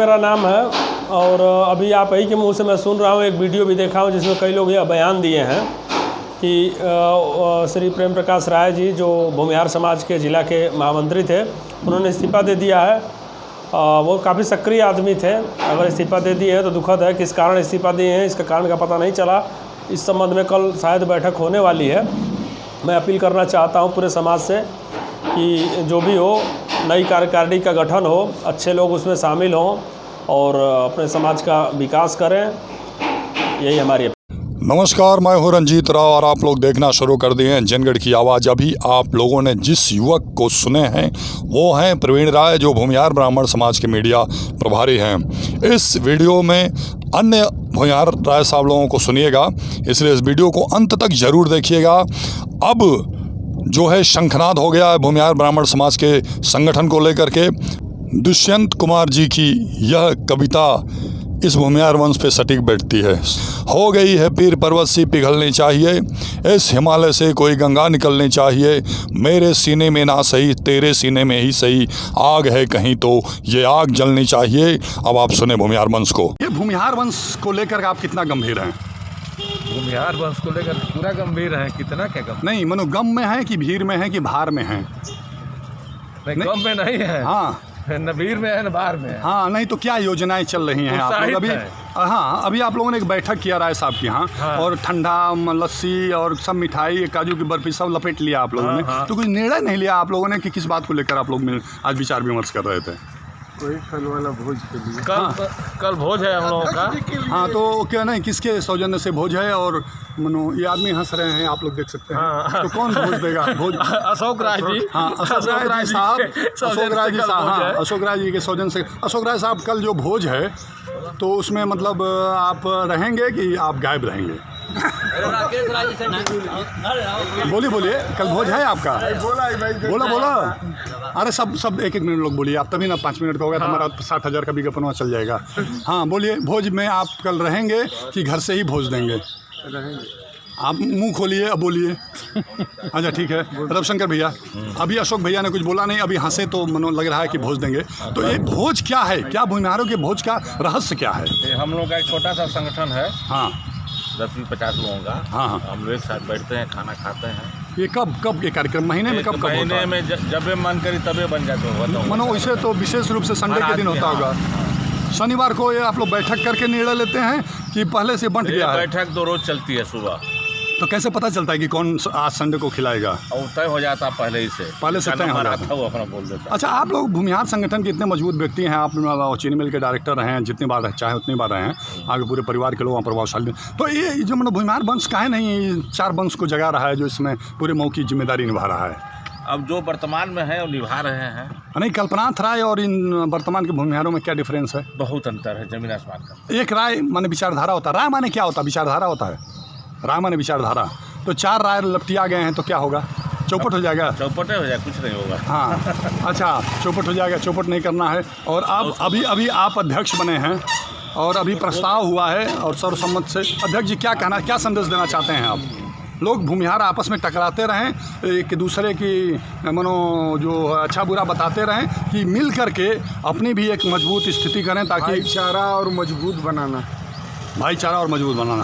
मेरा नाम है और अभी आप ही के मुंह से मैं सुन रहा हूँ, एक वीडियो भी देखा हूँ जिसमें कई लोग यह बयान दिए हैं कि श्री प्रेम प्रकाश राय जी जो भूमिहार समाज के ज़िला के महामंत्री थे, उन्होंने इस्तीफ़ा दे दिया है। वो काफ़ी सक्रिय आदमी थे, अगर इस्तीफ़ा दे दिए हैं तो दुखद है। किस कारण इस्तीफ़ा दिए हैं इसका कारण का पता नहीं चला। इस संबंध में कल शायद बैठक होने वाली है। मैं अपील करना चाहता हूँ पूरे समाज से कि जो भी हो, नई कार्यकारिणी का गठन हो, अच्छे लोग उसमें शामिल हों और अपने समाज का विकास करें, यही हमारी। नमस्कार, मैं हूं रंजीत राव और आप लोग देखना शुरू कर दिए हैं जनगढ़ की आवाज़। अभी आप लोगों ने जिस युवक को सुने हैं वो हैं प्रवीण राय, जो भूमिहार ब्राह्मण समाज के मीडिया प्रभारी हैं। इस वीडियो में अन्य भूमिहार राय साहब लोगों को सुनिएगा, इसलिए इस वीडियो को अंत तक ज़रूर देखिएगा। अब जो है शंखनाद हो गया है भूमिहार ब्राह्मण समाज के संगठन को लेकर के। दुष्यंत कुमार जी की यह कविता इस भूमिहार वंश पे सटीक बैठती है। हो गई है पीर पर्वत सी पिघलनी चाहिए, इस हिमालय से कोई गंगा निकलनी चाहिए। मेरे सीने में ना सही तेरे सीने में ही सही, आग है कहीं तो ये आग जलनी चाहिए। अब आप सुने भूमिहार वंश को। ये भूमिहार वंश को लेकर आप कितना गंभीर हैं? भूमिहार वंश को लेकर पूरा गंभीर है। कितना क्या गम? नहीं, मनो गम में है कि भीड़ में है कि भार में है? नहीं, गम में नहीं है। हाँ, न भीड़ में है न बाहर में है। हाँ, नहीं तो क्या योजनाएं चल रही हैं आप लोग अभी? हाँ, अभी आप लोगों ने एक बैठक किया राय साहब की यहाँ, हाँ। और ठंडा लस्सी और सब मिठाई, काजू की बर्फी सब लपेट लिया आप लोगों ने। हाँ। तो कोई निर्णय नहीं लिया आप लोगों ने कि किस बात को लेकर आप लोग आज विचार विमर्श कर रहे थे? कोई कल वाला भोज के लिए। कल भोज है हम लोगों का। हाँ, तो क्या नहीं, किसके सौजन्य से भोज है? और मनो ये आदमी हंस रहे हैं, आप लोग देख सकते हैं। हाँ। तो कौन भोज देगा? भोज अशोक राय जी। हाँ, अशोक राय जी साहब, अशोक राय जी साहब, हाँ, अशोक राय जी के सौजन से। अशोक राय साहब, कल जो भोज है तो उसमें मतलब आप रहेंगे कि आप गायब रहेंगे? बोलिए, कल भोज है आपका? बोला। अरे सब एक मिनट लोग बोलिए आप, तभी ना 5 मिनट का होगा। तुम्हारा 60,000 का विज्ञापन चल जाएगा। हाँ, बोलिए, भोज में आप कल रहेंगे कि घर से ही भोज देंगे? आप मुंह खोलिए, अब बोलिए। अच्छा, ठीक है। रविशंकर भैया, अभी अशोक भैया ने कुछ बोला नहीं, अभी हंसे तो मनो लग रहा है कि भोज देंगे। तो ये भोज क्या है? क्या भूमिहारों के भोज का रहस्य क्या है? हम लोग का एक छोटा सा संगठन है। हाँ, 10-50 लोगों का। हाँ, हम लोग एक साथ बैठते हैं, खाना खाते हैं। ये कब ये कार्यक्रम महीने में कब महीने में जब मन करी तबे बन जाते हो। मनो इसे तो विशेष रूप से संडे के दिन होता होगा। शनिवार को ये आप लोग बैठक करके निर्णय लेते हैं कि पहले से बंट गया है? बैठक तो रोज चलती है सुबह। तो कैसे पता चलता है कि कौन आज संडे को खिलाएगा? और तय हो जाता पहले ही से। पहले से तय हो जाता वो अपना बोल देता। अच्छा, आप लोग भूमिहार संगठन के इतने मजबूत व्यक्ति हैं, आप चीनी मिल के डायरेक्टर रहे हैं, जितनी बार चाहे उतनी बार रहे हैं, आगे पूरे परिवार के लोग प्रभावशाली। तो ये जो मतलब भूमिहार वंश काहे नहीं 4 वंश को जगा रहा है, जो इसमें पूरे मऊ की जिम्मेदारी निभा रहा है? अब जो वर्तमान में है वो निभा रहे हैं। नहीं, कल्पनाथ राय और इन वर्तमान के भूमिहारों में क्या डिफरेंस है? बहुत अंतर है, जमीन आसमान का। एक राय माने विचारधारा होता है, राय माने क्या होता है? विचारधारा होता है, राय माने विचारधारा। तो 4 राय लपटिया गए हैं तो क्या होगा? चौपट हो जाएगा? चौपटे हो जाएगा, कुछ नहीं होगा। हाँ, अच्छा, चौपट हो जाएगा, चौपट नहीं करना है। और अब अभी आप अध्यक्ष बने हैं और अभी प्रस्ताव हुआ है और सर्वसम्मत से। अध्यक्ष जी, क्या कहना, क्या संदेश देना चाहते हैं आप? लोग भूमिहार आपस में टकराते रहें, एक दूसरे की मनो जो अच्छा बुरा बताते रहें, कि मिल करके अपनी भी एक मजबूत स्थिति करें, ताकि भाईचारा और मजबूत बनाना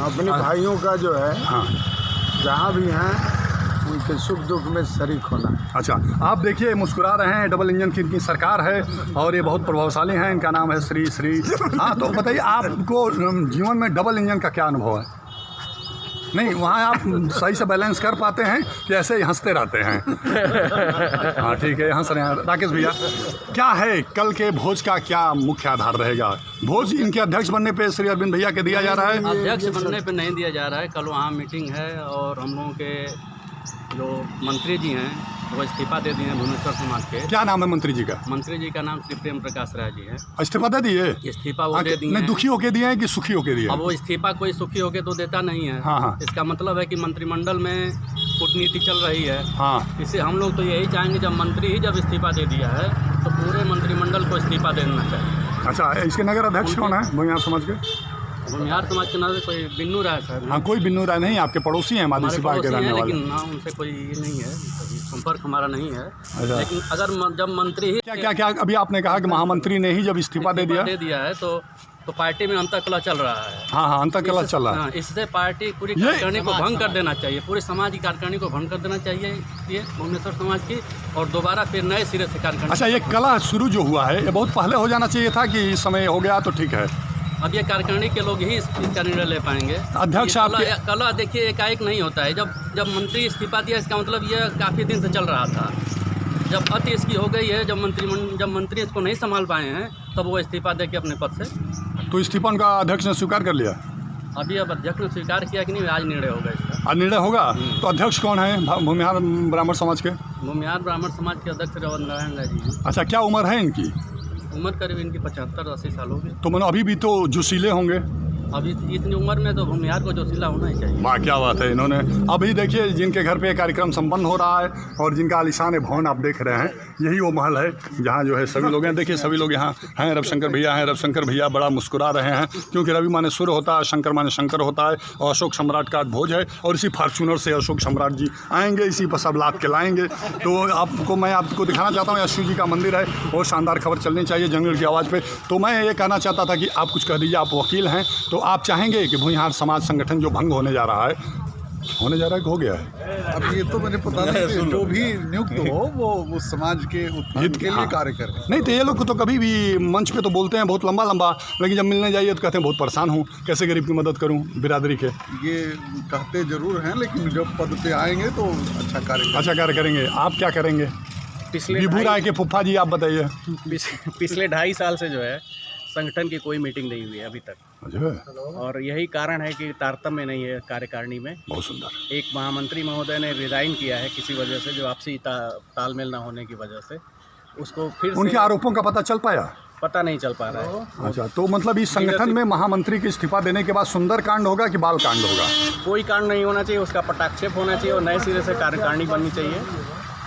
अपने भाइयों का जो है। हाँ, जहाँ भी हैं उनके सुख दुख में शरीक होना। अच्छा, आप देखिए मुस्कुरा रहे हैं, डबल इंजन की इनकी सरकार है और ये बहुत प्रभावशाली हैं, इनका नाम है श्री। हाँ, तो बताइए, आपको जीवन में डबल इंजन का क्या अनुभव है? नहीं, वहाँ आप सही से बैलेंस कर पाते हैं कि ऐसे ही हंसते रहते हैं? हाँ, ठीक है, हंस रहे हैं। राकेश भैया, क्या है कल के भोज का क्या मुख्य आधार रहेगा? भोज इनके अध्यक्ष बनने पे श्री अरविंद भैया के दिया जा रहा है? अध्यक्ष बनने पे नहीं दिया जा रहा है। कल वहाँ मीटिंग है और हम लोगों के जो मंत्री जी हैं वो इस्तीफा दे दिए हैं भुवनेश्वर समाज के। क्या नाम है मंत्री जी का? मंत्री जी का नाम श्री प्रेम प्रकाश राय जी है। इस्तीफा दे दिए? इस्तीफा वो दे दिए। नहीं, दुखी होके दिए हैं कि सुखी होके दिए? अब वो इस्तीफा कोई सुखी होके तो देता नहीं है। हाँ। इसका मतलब है कि मंत्रिमंडल में कूटनीति चल रही है। हाँ, इसे हम लोग तो यही चाहेंगे, जब मंत्री ही जब इस्तीफा दे दिया है तो पूरे मंत्रिमंडल को इस्तीफा देना चाहिए। अच्छा, इसके नगर अध्यक्ष कौन है भूमिहार समाज के? भूमिहार समाज के नाम से कोई बिन्नू राय सर। हाँ, कोई बिन्नू राय नहीं, आपके पड़ोसी हैं मादी हमारे सिपाही के पड़ोसी रहने हैं, वाले। लेकिन ना उनसे कोई ये नहीं है, कभी संपर्क हमारा नहीं है। अच्छा। लेकिन अगर जब मंत्री ही क्या अभी आपने कहा कि महामंत्री ने ही जब इस्तीफा दे दिया है तो पार्टी में अंतःकलह चल रहा है। हाँ, अंतःकलह चल रहा है। हाँ, इससे पार्टी पूरी कार्यकारिणी को भंग कर देना चाहिए, पूरे समाज की कार्यकारिणी को भंग कर देना चाहिए ये भुवनेश्वर समाज की, और दोबारा फिर नए सिरे से कार्यकारिणी। अच्छा, ये कलह शुरू जो हुआ है ये बहुत पहले हो जाना चाहिए था कि इस समय हो गया तो ठीक है? अब ये कार्यकारिणी के लोग ही इसका निर्णय ले पाएंगे। अध्यक्ष आपके कलह देखिए एकाएक नहीं होता है। जब मंत्री इस्तीफा दिया, इसका मतलब ये काफ़ी दिन से चल रहा था। जब अति इसकी हो गई है, जब मंत्री इसको नहीं संभाल पाए हैं, तब वो इस्तीफा दे के अपने पद से। तो इस्तीफा उनका अध्यक्ष ने स्वीकार कर लिया? अभी अब अध्यक्ष ने स्वीकार किया कि नहीं, आज निर्णय होगा इसका। आज निर्णय होगा? तो अध्यक्ष कौन है भूमिहार ब्राह्मण समाज के? भूमिहार ब्राह्मण समाज के अध्यक्ष रवन नारायण राय जी हैं। अच्छा, क्या उम्र है इनकी? उम्र करीब इनकी 75-80 साल होगी। तो मैंने अभी भी तो जोशीले होंगे? अभी इतनी उम्र में तो भूमिहार को जोशीला होना ही चाहिए। वाह, क्या बात है। इन्होंने अभी देखिए जिनके घर पे कार्यक्रम संपन्न हो रहा है और जिनका आलिशान भवन आप देख रहे हैं, यही वो महल है जहाँ जो है सभी लोग हैं। देखिए सभी लोग यहाँ हैं। रविशंकर भैया हैं। रविशंकर भैया बड़ा मुस्कुरा रहे हैं क्योंकि रवि माने सूर्य होता है, शंकर माने शंकर होता है, और अशोक सम्राट का भोज है और इसी फॉर्चूनर से अशोक सम्राट जी आएंगे, इसी पर सब लाद के लाएंगे। तो मैं आपको दिखाना चाहता हूँ, यहाँ शिव जी का मंदिर है। बहुत शानदार खबर चलनी चाहिए जंगल की आवाज़ पे। तो मैं ये कहना चाहता था कि आप कुछ कह दीजिए, आप वकील हैं, तो आप चाहेंगे कि भूमिहार समाज संगठन जो भंग होने जा रहा है कि हो गया है? अब ये तो मुझे पता नहीं, जो भी नियुक्त हो वो उस समाज के उत्थान के लिए कार्य कर रहे हैं। नहीं तो ये लोग तो कभी भी मंच पे तो बोलते हैं बहुत लंबा, लेकिन जब मिलने जाइए तो कहते हैं बहुत परेशान हूँ, कैसे गरीब की मदद करूँ बिरादरी के। ये कहते जरूर हैं, लेकिन जब पद पे आएंगे तो अच्छा कार्य करेंगे। आप क्या करेंगे? विभू राय के फुफ्फा जी, आप बताइए। पिछले 2.5 साल से जो है संगठन की कोई मीटिंग नहीं हुई है अभी तक, और यही कारण है कि तारतम्य नहीं है कार्यकारिणी में। बहुत सुंदर। एक महामंत्री महोदय ने रिजाइन किया है किसी वजह से, जो आपसी तालमेल ना होने की वजह से। उसको फिर उनके आरोपों का पता चल पाया? पता नहीं चल पा रहा है। अच्छा, तो मतलब इस संगठन में महामंत्री के इस्तीफा देने के बाद सुंदर कांड होगा कि बाल कांड होगा? कोई कांड नहीं होना चाहिए, उसका पटाक्षेप होना चाहिए और नए सिरे से कार्यकारिणी बननी चाहिए,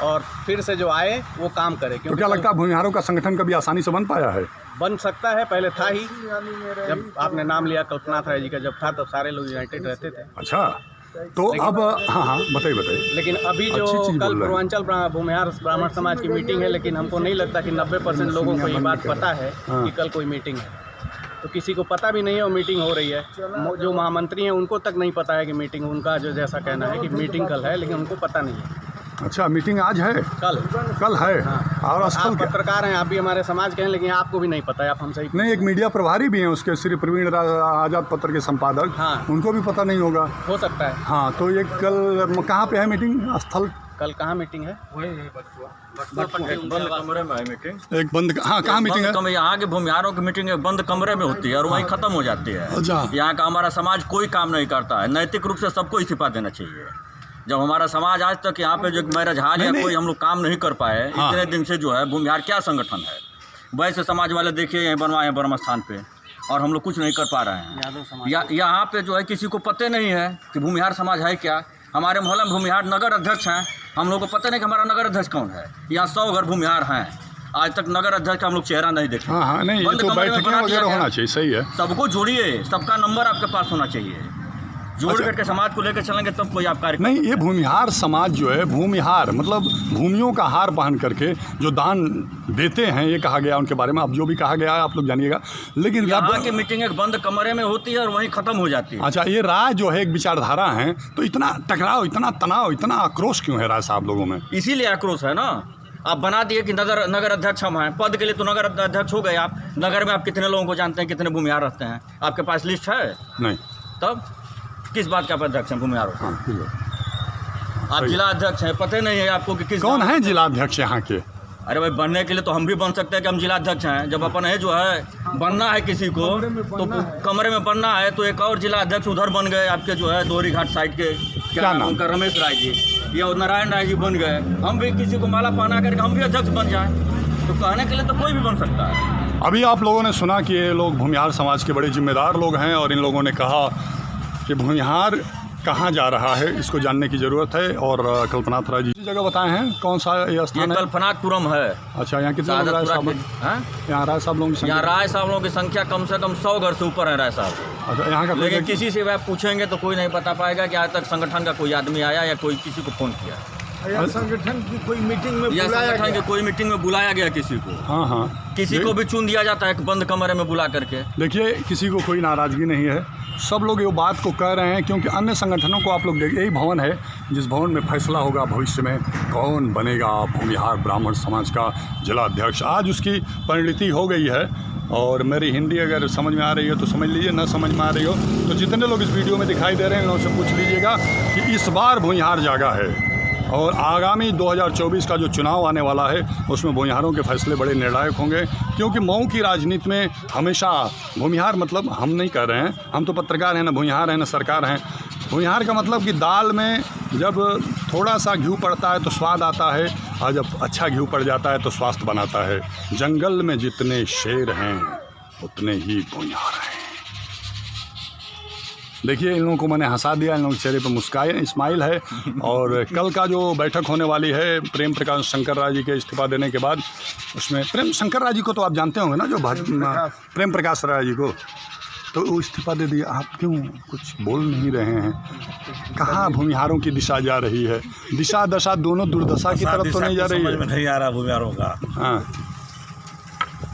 और फिर से जो आए वो काम करे। तो क्या लगता है भूमिहारों का संगठन कभी आसानी से बन पाया है? बन सकता है, पहले था ही। जब आपने नाम लिया कल्पनाथ राय जी का, जब था तब सारे लोग यूनाइटेड रहते थे। अच्छा, तो अब हाँ बताइए। लेकिन अभी जो कल पूर्वांचल भूमिहार ब्राह्मण समाज की मीटिंग है, लेकिन हमको नहीं लगता कि 90% लोगों को ये बात पता है कि कल कोई मीटिंग है। तो किसी को पता भी नहीं है और मीटिंग हो रही है। जो महामंत्री हैं उनको तक नहीं पता है कि मीटिंग, उनका जो जैसा कहना है कि मीटिंग कल है, लेकिन उनको पता नहीं है। अच्छा, मीटिंग आज है? कल है। हाँ। और आप पत्रकार हैं, आप भी हमारे समाज के हैं, लेकिन आपको भी नहीं पता है। आप हमसे नहीं, एक मीडिया प्रभारी भी हैं उसके, श्री प्रवीण आजाद पत्र के संपादक। हाँ, उनको भी पता नहीं होगा। हो सकता है। हाँ, तो ये कल कहाँ पे है मीटिंग स्थल? कल कहाँ मीटिंग है? बंद कमरे में है मीटिंग। एक बंद, हाँ, कहाँ मीटिंग है? यहाँ के भूमिहारों की मीटिंग बंद कमरे में होती है और वहीं खत्म हो जाती है। अच्छा। यहाँ का हमारा समाज कोई काम नहीं करता है। नैतिक रूप से सबको इस्तीफा देना चाहिए। जब हमारा समाज आज तक यहाँ पे जो मेरा जहाज है, कोई हम लोग काम नहीं कर पाए। हाँ। इतने दिन से जो है भूमिहार क्या संगठन है? वैसे समाज वाले देखिए यहीं बनवाए हैं ब्रह्म स्थान पे, और हम लोग कुछ नहीं कर पा रहे हैं। यहाँ पे जो है किसी को पता नहीं है कि भूमिहार समाज है क्या। हमारे मोहल्ले में भूमिहार नगर अध्यक्ष हैं, हम लोग को पता नहीं कि हमारा नगर अध्यक्ष कौन है। यहाँ 100 घर भूमिहार हैं, आज तक नगर अध्यक्ष का हम लोग चेहरा नहीं देखे। हाँ, नहीं, ये तो बैठकें वगैरह होना चाहिए। सही है, सबको जोड़िए, सबका नंबर आपके पास होना चाहिए। जोड़ करके समाज को लेकर चलेंगे तब कोई आप कार्य नहीं। ये भूमिहार समाज जो है, भूमिहार मतलब भूमियों का हार पहन करके जो दान देते हैं, ये कहा गया उनके बारे में। अब जो भी कहा गया है आप लोग जानिएगा, लेकिन यहाँ की मीटिंग एक बंद कमरे में होती है और वहीं खत्म हो जाती है। अच्छा, ये राय जो है एक विचारधारा है, तो इतना टकराव, इतना तनाव, इतना आक्रोश क्यों है राय साहब लोगों में? इसीलिए आक्रोश है ना। आप बना दिए कि नगर अध्यक्ष हम हैं, पद के लिए तो नगर अध्यक्ष हो गए आप। नगर में आप कितने लोगों को जानते हैं, कितने भूमिहार रहते हैं? आपके पास लिस्ट है? नहीं। तब किस बात का अध्यक्ष हैं भूमिहार? आप जिला अध्यक्ष हैं, पता नहीं है आपको कि किस कौन है जिला अध्यक्ष यहाँ के? अरे भाई, बनने के लिए तो हम भी बन सकते हैं कि हम जिला अध्यक्ष हैं। जब अपन है जो है बनना है किसी को, तो कमरे में बनना है, तो एक और जिला अध्यक्ष उधर बन गए आपके जो है दोहरी घाट साइड के, क्या नाम उनका, रमेश राय जी या नारायण राय जी बन गए। हम भी किसी को माला पहना करके हम भी अध्यक्ष बन जाएं, तो कहने के लिए तो कोई भी बन सकता है। अभी आप लोगों ने सुना कि ये लोग भूमिहार समाज के बड़े जिम्मेदार लोग हैं, और इन लोगों ने कहा कि भूमिहार कहाँ जा रहा है इसको जानने की ज़रूरत है। और कल्पनाथ राय जी जगह बताए हैं कौन सा ये ये स्थान है? कल्पनाथपुरम है। अच्छा, यहाँ कितने लोग राय साहब? यहाँ राय साहब लोगों की यहाँ संख्या? राय साहब लोगों की संख्या कम से कम 100 घर से ऊपर है राय साहब। अच्छा, यहाँ का लेकिन किसी से आप पूछेंगे तो कोई नहीं बता पाएगा कि आज तक संगठन का कोई आदमी आया या कोई किसी को फोन किया, या संगठन की कोई मीटिंग में या बुलाया संगठन गया। की कोई मीटिंग में बुलाया गया किसी को। हाँ हाँ, किसी को भी चुन दिया जाता है एक बंद कमरे में बुला करके। देखिए किसी को कोई नाराज़गी नहीं है, सब लोग ये बात को कह रहे हैं क्योंकि अन्य संगठनों को आप लोग देख, यही भवन है जिस भवन में फैसला होगा भविष्य में कौन बनेगा भूमिहार ब्राह्मण समाज का जिला अध्यक्ष। आज उसकी परिणति हो गई है। और मेरी हिंदी अगर समझ में आ रही है तो समझ लीजिए, न समझ में आ रही हो तो जितने लोग इस वीडियो में दिखाई दे रहे हैं उनसे पूछ लीजिएगा कि इस बार भूमिहार जागा है और आगामी 2024 का जो चुनाव आने वाला है उसमें भूमिहारों के फैसले बड़े निर्णायक होंगे। क्योंकि मऊ की राजनीति में हमेशा भूमिहार मतलब हम नहीं कह रहे हैं, हम तो पत्रकार हैं, ना भूमिहार हैं ना सरकार हैं। भूमिहार का मतलब कि दाल में जब थोड़ा सा घी पड़ता है तो स्वाद आता है और जब अच्छा घी पड़ जाता है तो स्वास्थ्य बनाता है। जंगल में जितने शेर हैं उतने ही भूमिहार हैं। देखिए इन लोगों को मैंने हंसा दिया, इन लोगों के चेहरे पर मुस्कान स्माइल है। और कल का जो बैठक होने वाली है प्रेम प्रकाश शंकर राय जी के इस्तीफा देने के बाद, उसमें प्रेम शंकर राय जी को तो आप जानते होंगे ना, जो प्रेम प्रकाश राय जी को, तो वो इस्तीफा दे दिया। आप क्यों कुछ बोल नहीं रहे हैं? कहाँ भूमिहारों की दिशा जा रही है? दिशा दशा दोनों दुर्दशा की तरफ तो नहीं जा रही है? नहीं आ रहा भूमिहारों का। हाँ,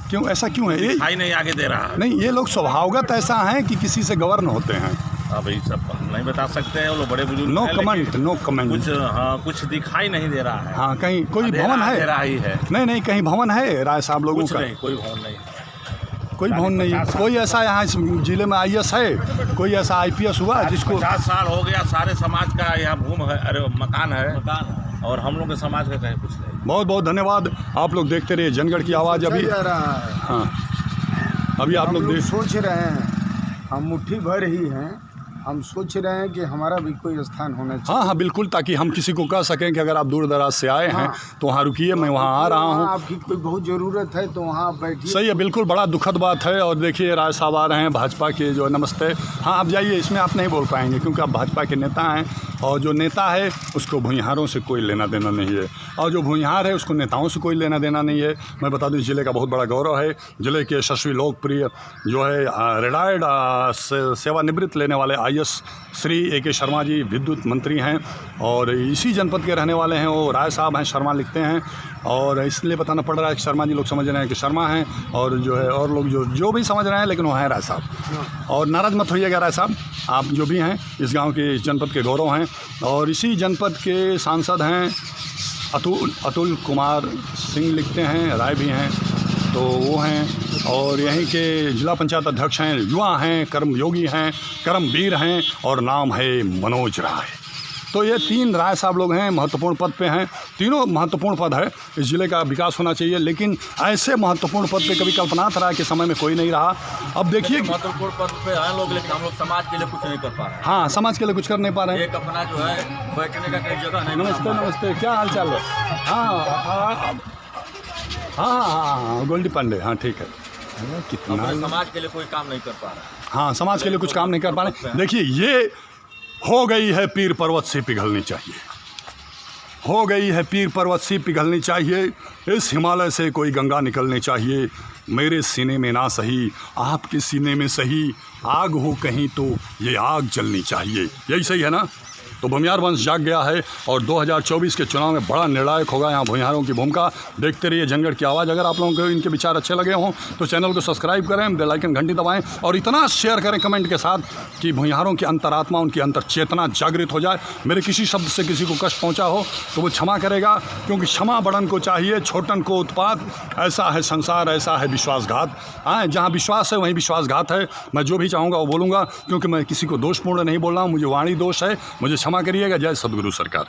क्यों ऐसा क्यों है? ये नहीं आगे दे रहा है। नहीं, ये लोग स्वभावगत ऐसा हैं कि किसी से गवर्न होते हैं। अभी सब नहीं बता सकते हैं, वो लोग बड़े बुजुर्ग नो हैं, कमेंट, नो कमेंट। कुछ हाँ कुछ दिखाई नहीं दे रहा है। हाँ, कहीं कोई भवन है? दे रहा ही है। नहीं, कहीं भवन है राय साहब लोगों का? नहीं, कोई भवन नहीं, कोई भवन नहीं। कोई ऐसा यहाँ इस जिले में IAS है? कोई ऐसा IPS हुआ जिसको? 50 साल हो गया, सारे समाज का यहाँ भूमि है, अरे मकान है, और हम लोग के समाज का कहीं कुछ नहीं। बहुत बहुत धन्यवाद। आप लोग देखते रहिए जनगढ़ की आवाज़। अभी जा रहा है। हाँ, अभी आप लोग सोच रहे हैं, हम मुट्ठी भर ही हैं, हम सोच रहे हैं कि हमारा भी कोई स्थान होना चाहिए। हाँ, बिल्कुल, ताकि हम किसी को कह सकें कि अगर आप दूर दराज से आए हैं तो वहाँ रुकिए, मैं वहाँ आ रहा हूँ। आपकी कोई बहुत ज़रूरत है तो वहाँ आप बैठिए। सही है, बिल्कुल, बड़ा दुखद बात है। और देखिए राय साहब आ रहे हैं भाजपा के, जो नमस्ते। हाँ, आप जाइए, इसमें आप नहीं बोल पाएंगे क्योंकि आप भाजपा के नेता हैं और जो नेता है उसको भूमिहारों से कोई लेना देना नहीं है और जो भूमिहार है उसको नेताओं से कोई लेना देना नहीं है। मैं बता दूं, इस ज़िले का बहुत बड़ा गौरव है। ज़िले के यशस्वी लोकप्रिय जो है रिटायर्ड सेवानिवृत्त लेने वाले IAS श्री AK शर्मा जी विद्युत मंत्री हैं और इसी जनपद के रहने वाले हैं। वो राय साहब हैं, शर्मा लिखते हैं, और इसलिए बताना पड़ रहा है कि शर्मा जी लोग समझ रहे हैं कि शर्मा हैं, और जो है और लोग जो भी समझ रहे हैं, लेकिन वो हैं राय साहब। और नाराज़ मत होइएगा राय साहब, आप जो भी हैं इस गांव के, इस जनपद के गौरव हैं। और इसी जनपद के सांसद हैं अतुल कुमार सिंह लिखते हैं, राय भी हैं, तो वो हैं। और यहीं के जिला पंचायत अध्यक्ष हैं, युवा हैं, कर्मयोगी हैं, कर्मवीर हैं, और नाम है मनोज राय। तो ये 3 राय साहब लोग हैं, महत्वपूर्ण पद पे हैं। तीनों महत्वपूर्ण पद है, इस ज़िले का विकास होना चाहिए, लेकिन ऐसे महत्वपूर्ण पद पे कभी कल्पनाथ राय के समय में कोई नहीं रहा। अब देखिए महत्वपूर्ण पद पे हैं लोग, लेकिन हम लोग समाज के लिए कुछ नहीं कर पा रहे हैं। हाँ, समाज के लिए कुछ कर नहीं पा रहे हैं। एक अपना जो है बैठने का कहीं जगह नहीं। नमस्ते, क्या हाल चाल है? हाँ, गोल्डी पांडे, हाँ ठीक है। कितना समाज के लिए कोई काम नहीं कर पा रहा है। हाँ, समाज के लिए कुछ काम नहीं कर पा रहे। देखिए, ये हो गई है पीर पर्वत सी पिघलनी चाहिए, हो गई है पीर पर्वत सी पिघलनी चाहिए। इस हिमालय से कोई गंगा निकलनी चाहिए। मेरे सीने में ना सही, आपके सीने में सही, आग हो कहीं तो ये आग जलनी चाहिए। यही सही है ना? तो भूमिहार वंश जाग गया है और 2024 के चुनाव में बड़ा निर्णायक होगा यहाँ भूमिहारों की भूमिका। देखते रहिए जनगढ़ की आवाज़। अगर आप लोगों को इनके विचार अच्छे लगे हों तो चैनल को सब्सक्राइब करें, बेल आइकन घंटी दबाएं और इतना शेयर करें कमेंट के साथ कि भूमिहारों की अंतरात्मा, उनकी अंतर चेतना जागृत हो जाए। मेरे किसी शब्द से किसी को कष्ट पहुँचा हो तो वो क्षमा करेगा, क्योंकि क्षमा बड़न को चाहिए, छोटन को उत्पात। ऐसा है संसार, ऐसा है विश्वासघात। हाँ, जहाँ विश्वास है वहीं विश्वासघात है। मैं जो भी चाहूँगा वो बोलूँगा, क्योंकि मैं किसी को दोषपूर्ण नहीं बोल रहा हूँ। मुझे वाणी दोष है, मुझे क्षमा करिएगा। जय सद्गुरु सरकार।